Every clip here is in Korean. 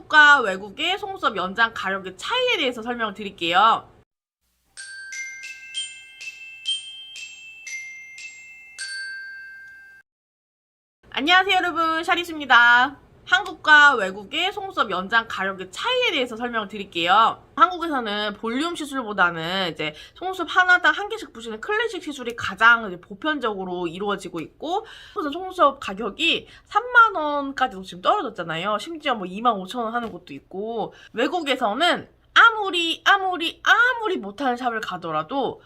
한국과 외국의 속눈썹 연장 가격의 차이에 대해서 설명을 드릴게요. 안녕하세요 여러분, 샤리스입니다. 한국과 외국의 속눈썹 연장 가격의 차이에 대해서 설명을 드릴게요. 한국에서는 볼륨 시술보다는 이제 속눈썹 하나당 한 개씩 붙이는 클래식 시술이 가장 이제 보편적으로 이루어지고 있고, 그래서 속눈썹 가격이 3만 원까지도 지금 떨어졌잖아요. 심지어 뭐 2만 5천 원 하는 곳도 있고, 외국에서는 아무리 못하는 샵을 가더라도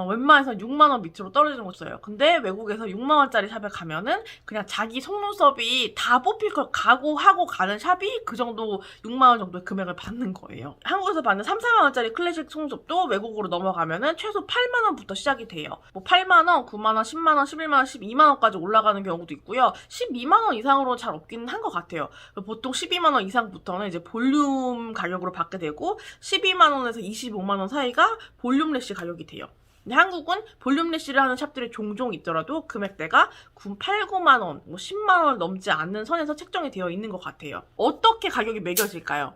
웬만해서 6만원 밑으로 떨어지는 거 있어요. 근데 외국에서 6만원짜리 샵에 가면은 그냥 자기 속눈썹이 다 뽑힐 걸 각오하고 가는 샵이 그 정도 6만원 정도의 금액을 받는 거예요. 한국에서 받는 3, 4만원짜리 클래식 속눈썹도 외국으로 넘어가면은 최소 8만원부터 시작이 돼요. 뭐 8만원, 9만원, 10만원, 11만원, 12만원까지 올라가는 경우도 있고요. 12만원 이상으로는 잘 없기는 한 것 같아요. 보통 12만원 이상부터는 이제 볼륨 가격으로 받게 되고, 12만원에서 25만원 사이가 볼륨 래쉬 가격이 돼요. 근데 한국은 볼륨 래쉬를 하는 샵들이 종종 있더라도 금액대가 8, 9만원, 뭐 10만원을 넘지 않는 선에서 책정이 되어 있는 것 같아요. 어떻게 가격이 매겨질까요?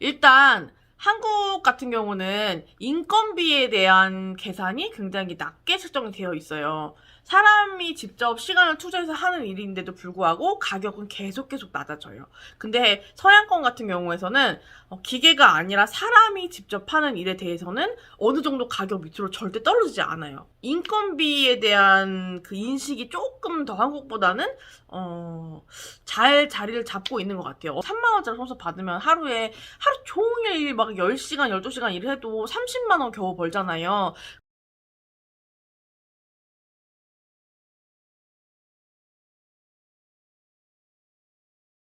일단 한국 같은 경우는 인건비에 대한 계산이 굉장히 낮게 책정이 되어 있어요. 사람이 직접 시간을 투자해서 하는 일인데도 불구하고 가격은 계속 낮아져요. 근데 서양권 같은 경우에서는 기계가 아니라 사람이 직접 하는 일에 대해서는 어느 정도 가격 밑으로 절대 떨어지지 않아요. 인건비에 대한 그 인식이 조금 더 한국보다는 잘 자리를 잡고 있는 것 같아요. 3만원짜리 속눈썹 받으면 하루 종일 막 10시간, 12시간 일을 해도 30만원 겨우 벌잖아요.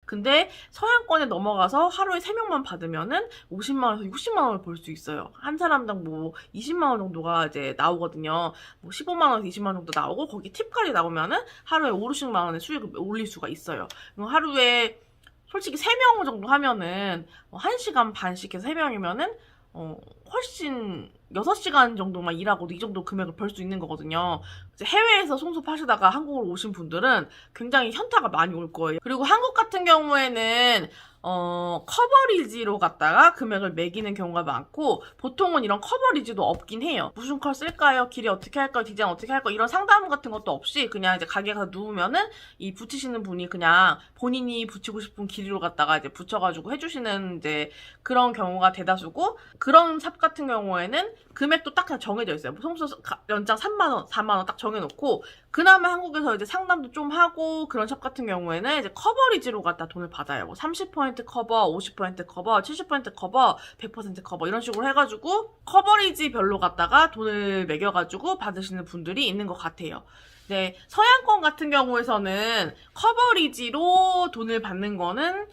근데 서양권에 넘어가서 하루에 3명만 받으면은 50만원에서 60만원을 벌 수 있어요. 한 사람당 뭐 20만원 정도가 이제 나오거든요. 뭐 15만원에서 20만원 정도 나오고, 거기 팁까지 나오면은 하루에 5, 60만원의 수익을 올릴 수가 있어요. 하루에 솔직히 3명 정도 하면은 1시간 반씩 해서 3명이면은 훨씬 6시간 정도만 일하고도 이 정도 금액을 벌 수 있는 거거든요. 이제 해외에서 속눈썹 하시다가 한국으로 오신 분들은 굉장히 현타가 많이 올 거예요. 그리고 한국 같은 경우에는 커버리지로 갖다가 금액을 매기는 경우가 많고, 보통은 이런 커버리지도 없긴 해요. 무슨 컬 쓸까요? 길이 어떻게 할까요? 디자인 어떻게 할까요? 이런 상담 같은 것도 없이 그냥 이제 가게 가서 누우면은 이 붙이시는 분이 그냥 본인이 붙이고 싶은 길이로 갖다가 이제 붙여가지고 해주시는 이제 그런 경우가 대다수고, 그런 샵 같은 경우에는 금액도 딱 그냥 정해져 있어요. 속눈썹 연장 3만원, 4만원 딱 정해놓고, 그나마 한국에서 이제 상담도 좀 하고 그런 샵 같은 경우에는 이제 커버리지로 갖다 돈을 받아요. 뭐 30% 커버, 50% 커버, 70% 커버, 100% 커버 이런 식으로 해가지고 커버리지 별로 갖다가 돈을 매겨가지고 받으시는 분들이 있는 것 같아요. 네, 서양권 같은 경우에서는 커버리지로 돈을 받는 거는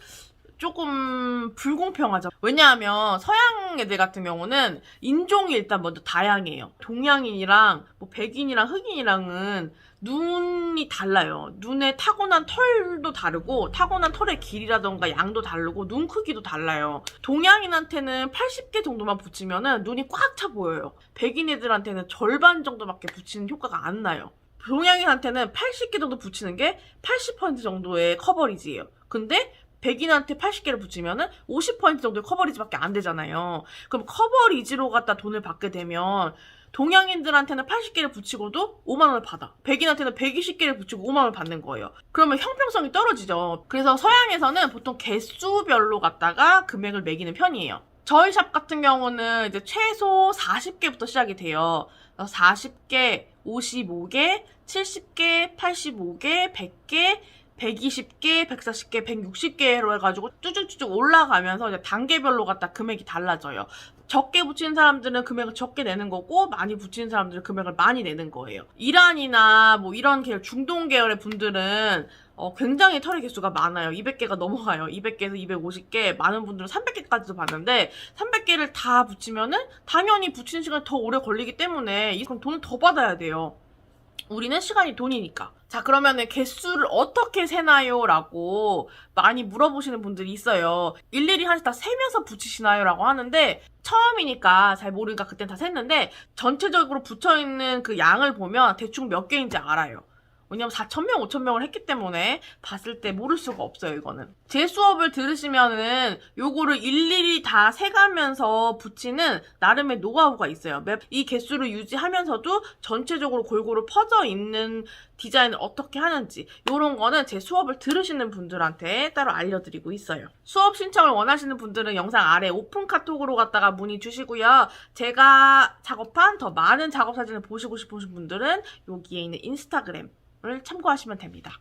조금 불공평하죠. 왜냐하면 서양 애들 같은 경우는 인종이 일단 먼저 다양해요. 동양인이랑 뭐 백인이랑 흑인이랑은 눈이 달라요. 눈에 타고난 털도 다르고, 타고난 털의 길이라던가 양도 다르고, 눈 크기도 달라요. 동양인한테는 80개 정도만 붙이면은 눈이 꽉 차 보여요. 백인 애들한테는 절반 정도밖에 붙이는 효과가 안 나요. 동양인한테는 80개 정도 붙이는 게 80% 정도의 커버리지예요. 근데 백인한테 80개를 붙이면은 50% 정도의 커버리지밖에 안 되잖아요. 그럼 커버리지로 갖다 돈을 받게 되면 동양인들한테는 80개를 붙이고도 5만 원을 받아. 백인한테는 120개를 붙이고 5만 원을 받는 거예요. 그러면 형평성이 떨어지죠. 그래서 서양에서는 보통 개수별로 갖다가 금액을 매기는 편이에요. 저희 샵 같은 경우는 이제 최소 40개부터 시작이 돼요. 40개, 55개, 70개, 85개, 100개, 120개, 140개, 160개로 해가지고 쭈쭈쭈쭈 올라가면서 이제 단계별로 갖다 금액이 달라져요. 적게 붙이는 사람들은 금액을 적게 내는 거고, 많이 붙이는 사람들은 금액을 많이 내는 거예요. 이란이나 뭐 이런 계열, 중동 계열의 분들은 굉장히 털의 개수가 많아요. 200개가 넘어가요. 200개에서 250개, 많은 분들은 300개까지도 받는데, 300개를 다 붙이면은 당연히 붙이는 시간이 더 오래 걸리기 때문에 그럼 돈을 더 받아야 돼요. 우리는 시간이 돈이니까. 자, 그러면은 개수를 어떻게 세나요? 라고 많이 물어보시는 분들이 있어요. 일일이 다 세면서 붙이시나요? 라고 하는데, 처음이니까 잘 모르니까 그땐 다 셌는데, 전체적으로 붙여있는 그 양을 보면 대충 몇 개인지 알아요. 왜냐면 4,000명, 5,000명을 했기 때문에 봤을 때 모를 수가 없어요, 이거는. 제 수업을 들으시면은 요거를 일일이 다 세가면서 붙이는 나름의 노하우가 있어요. 이 개수를 유지하면서도 전체적으로 골고루 퍼져 있는 디자인을 어떻게 하는지 요런 거는 제 수업을 들으시는 분들한테 따로 알려드리고 있어요. 수업 신청을 원하시는 분들은 영상 아래 오픈 카톡으로 갔다가 문의 주시고요. 제가 작업한 더 많은 작업 사진을 보시고 싶으신 분들은 여기에 있는 인스타그램을 참고하시면 됩니다.